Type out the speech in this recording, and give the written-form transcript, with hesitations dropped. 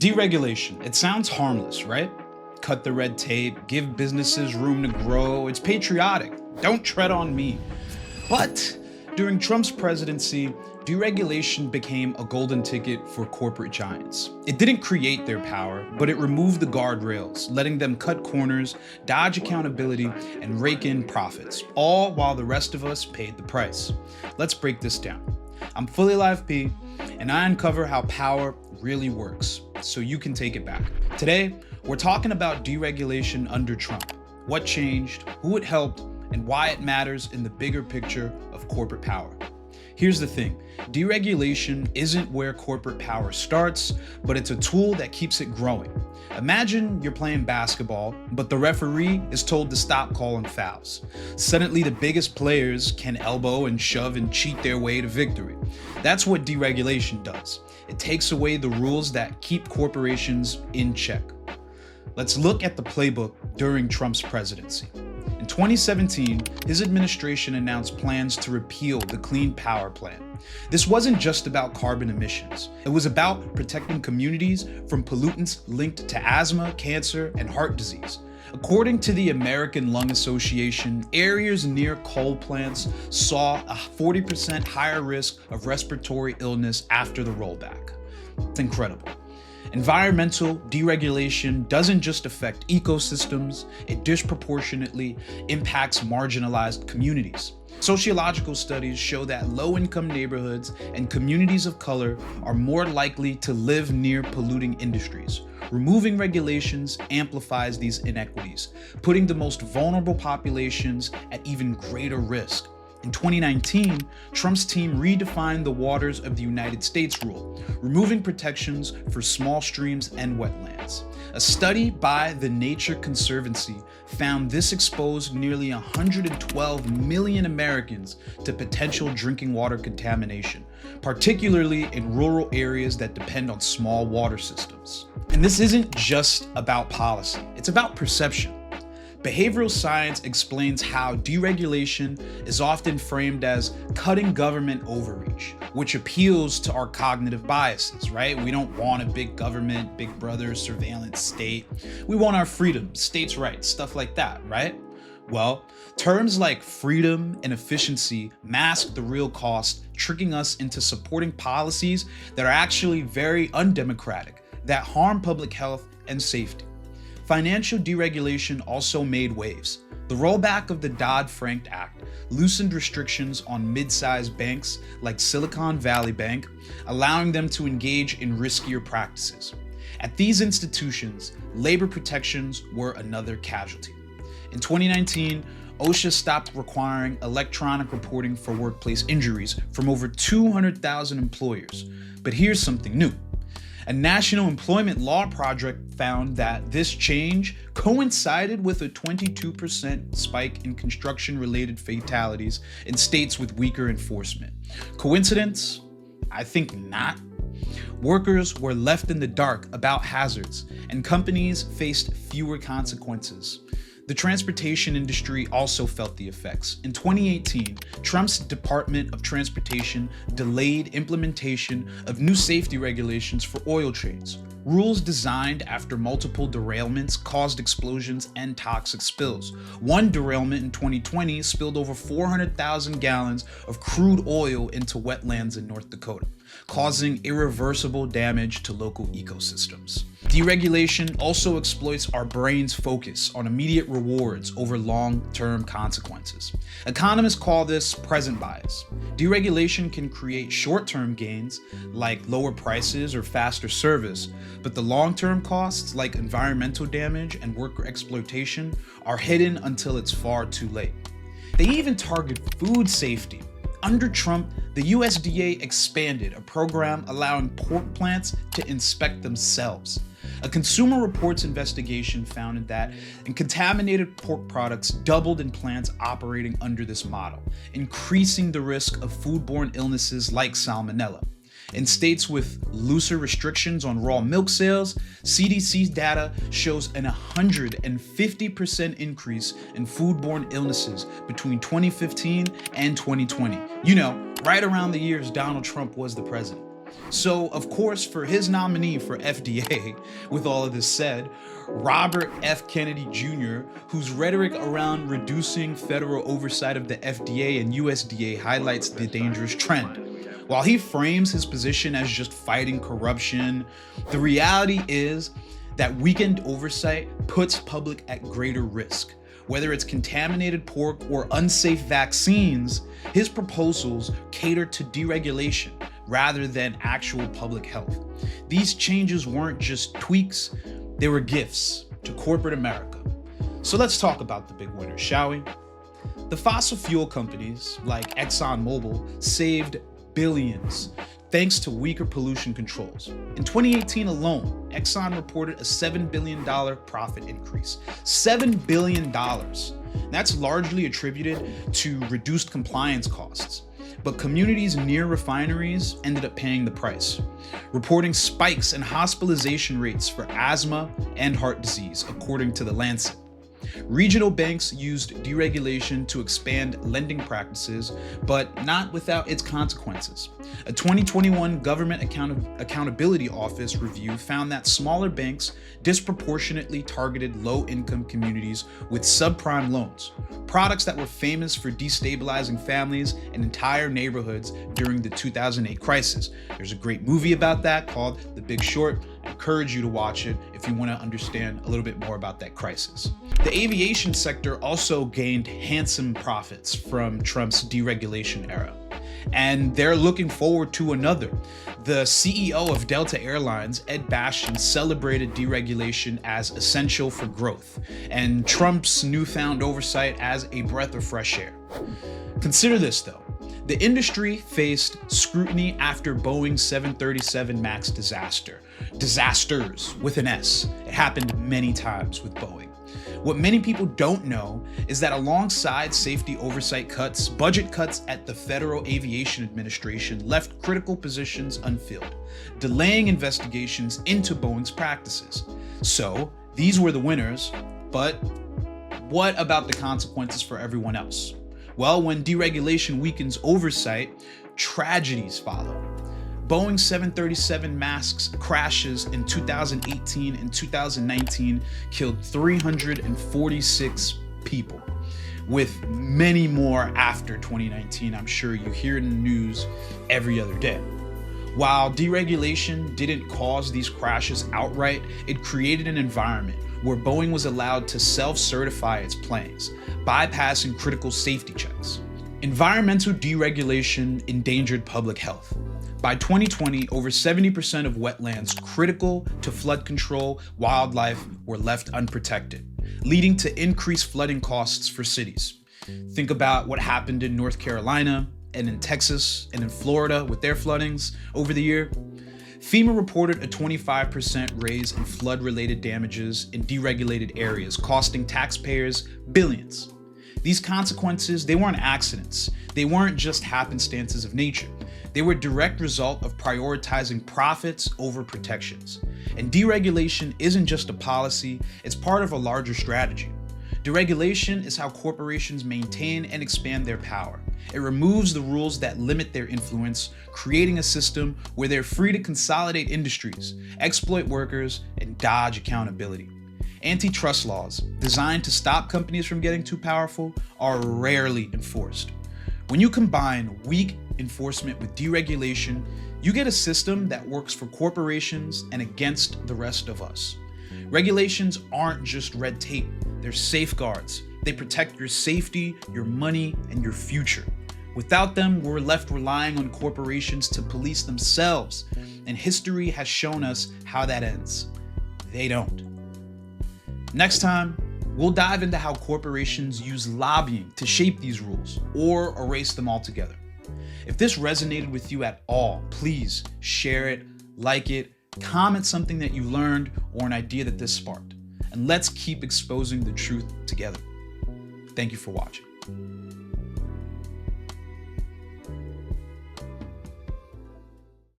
Deregulation. It sounds harmless, right? Cut the red tape, give businesses room to grow. It's patriotic. Don't tread on me. But during Trump's presidency, deregulation became a golden ticket for corporate giants. It didn't create their power, but it removed the guardrails, letting them cut corners, dodge accountability, and rake in profits, all while the rest of us paid the price. Let's break this down. I'm Fully Live P, and I uncover how power really works, so you can take it back. Today, we're talking about deregulation under Trump, what changed, who it helped, and why it matters in the bigger picture of corporate power. Here's the thing, deregulation isn't where corporate power starts, but it's a tool that keeps it growing. Imagine you're playing basketball, but the referee is told to stop calling fouls. Suddenly the biggest players can elbow and shove and cheat their way to victory. That's what deregulation does. It takes away the rules that keep corporations in check. Let's look at the playbook during Trump's presidency. In 2017, his administration announced plans to repeal the Clean Power Plan. This wasn't just about carbon emissions. It was about protecting communities from pollutants linked to asthma, cancer, and heart disease. According to the American Lung Association, areas near coal plants saw a 40% higher risk of respiratory illness after the rollback. It's incredible. Environmental deregulation doesn't just affect ecosystems, it disproportionately impacts marginalized communities. Sociological studies show that low-income neighborhoods and communities of color are more likely to live near polluting industries. Removing regulations amplifies these inequities, putting the most vulnerable populations at even greater risk. In 2019, Trump's team redefined the waters of the United States rule, removing protections for small streams and wetlands. A study by the Nature Conservancy found this exposed nearly 112 million Americans to potential drinking water contamination, particularly in rural areas that depend on small water systems. And this isn't just about policy, it's about perception. Behavioral science explains how deregulation is often framed as cutting government overreach, which appeals to our cognitive biases, right? We don't want a big government, big brother, surveillance state. We want our freedom, states' rights, stuff like that, right? Well, terms like freedom and efficiency mask the real cost, tricking us into supporting policies that are actually very undemocratic, that harm public health and safety. Financial deregulation also made waves. The rollback of the Dodd-Frank Act loosened restrictions on mid-sized banks like Silicon Valley Bank, allowing them to engage in riskier practices. At these institutions, labor protections were another casualty. In 2019, OSHA stopped requiring electronic reporting for workplace injuries from over 200,000 employers. But here's something new. A national employment law project found that this change coincided with a 22% spike in construction-related fatalities in states with weaker enforcement. Coincidence? I think not. Workers were left in the dark about hazards, and companies faced fewer consequences. The transportation industry also felt the effects. In 2018, Trump's Department of Transportation delayed implementation of new safety regulations for oil trains. Rules designed after multiple derailments caused explosions and toxic spills. One derailment in 2020 spilled over 400,000 gallons of crude oil into wetlands in North Dakota, causing irreversible damage to local ecosystems. Deregulation also exploits our brain's focus on immediate rewards over long-term consequences. Economists call this present bias. Deregulation can create short-term gains, like lower prices or faster service, but the long-term costs, like environmental damage and worker exploitation, are hidden until it's far too late. They even target food safety. Under Trump, the USDA expanded a program allowing pork plants to inspect themselves. A Consumer Reports investigation found that contaminated pork products doubled in plants operating under this model, increasing the risk of foodborne illnesses like salmonella. In states with looser restrictions on raw milk sales, CDC's data shows an 150% increase in foodborne illnesses between 2015 and 2020. You know, right around the years Donald Trump was the president. So, of course, for his nominee for FDA, with all of this said, Robert F. Kennedy Jr., whose rhetoric around reducing federal oversight of the FDA and USDA highlights the dangerous trend. While he frames his position as just fighting corruption, the reality is that weakened oversight puts public at greater risk. Whether it's contaminated pork or unsafe vaccines, his proposals cater to deregulation rather than actual public health. These changes weren't just tweaks, they were gifts to corporate America. So let's talk about the big winners, shall we? The fossil fuel companies like ExxonMobil saved billions thanks to weaker pollution controls. In 2018 alone, Exxon reported a $7 billion profit increase. $7 billion. That's largely attributed to reduced compliance costs. But communities near refineries ended up paying the price, reporting spikes in hospitalization rates for asthma and heart disease, according to The Lancet. Regional banks used deregulation to expand lending practices, but not without its consequences. A 2021 Government Accountability Office review found that smaller banks disproportionately targeted low-income communities with subprime loans, products that were famous for destabilizing families and entire neighborhoods during the 2008 crisis. There's a great movie about that called The Big Short. I encourage you to watch it if you want to understand a little bit more about that crisis. The aviation sector also gained handsome profits from Trump's deregulation era, and they're looking forward to another. The CEO of Delta Airlines, Ed Bastian, celebrated deregulation as essential for growth, and Trump's newfound oversight as a breath of fresh air. Consider this though. The industry faced scrutiny after Boeing's 737 MAX disasters with an S. It happened many times with Boeing. What many people don't know is that alongside safety oversight cuts, budget cuts at the Federal Aviation Administration left critical positions unfilled, delaying investigations into Boeing's practices. So these were the winners, but what about the consequences for everyone else? Well, when deregulation weakens oversight, tragedies follow. Boeing's 737 MAX crashes in 2018 and 2019 killed 346 people, with many more after 2019. I'm sure you hear in the news every other day. While deregulation didn't cause these crashes outright, it created an environment where Boeing was allowed to self-certify its planes, bypassing critical safety checks. Environmental deregulation endangered public health. By 2020, over 70% of wetlands critical to flood control wildlife were left unprotected, leading to increased flooding costs for cities. Think about what happened in North Carolina and in Texas and in Florida with their floodings over the year. FEMA reported a 25% raise in flood-related damages in deregulated areas, costing taxpayers billions. These consequences, they weren't accidents. They weren't just happenstances of nature. They were a direct result of prioritizing profits over protections. And deregulation isn't just a policy, it's part of a larger strategy. Deregulation is how corporations maintain and expand their power. It removes the rules that limit their influence, creating a system where they're free to consolidate industries, exploit workers, and dodge accountability. Antitrust laws, designed to stop companies from getting too powerful, are rarely enforced. When you combine weak enforcement with deregulation, you get a system that works for corporations and against the rest of us. Regulations aren't just red tape, they're safeguards. They protect your safety, your money, and your future. Without them, we're left relying on corporations to police themselves, and history has shown us how that ends. They don't. Next time, we'll dive into how corporations use lobbying to shape these rules or erase them altogether. If this resonated with you at all, please share it, like it, comment something that you learned or an idea that this sparked. And let's keep exposing the truth together. Thank you for watching.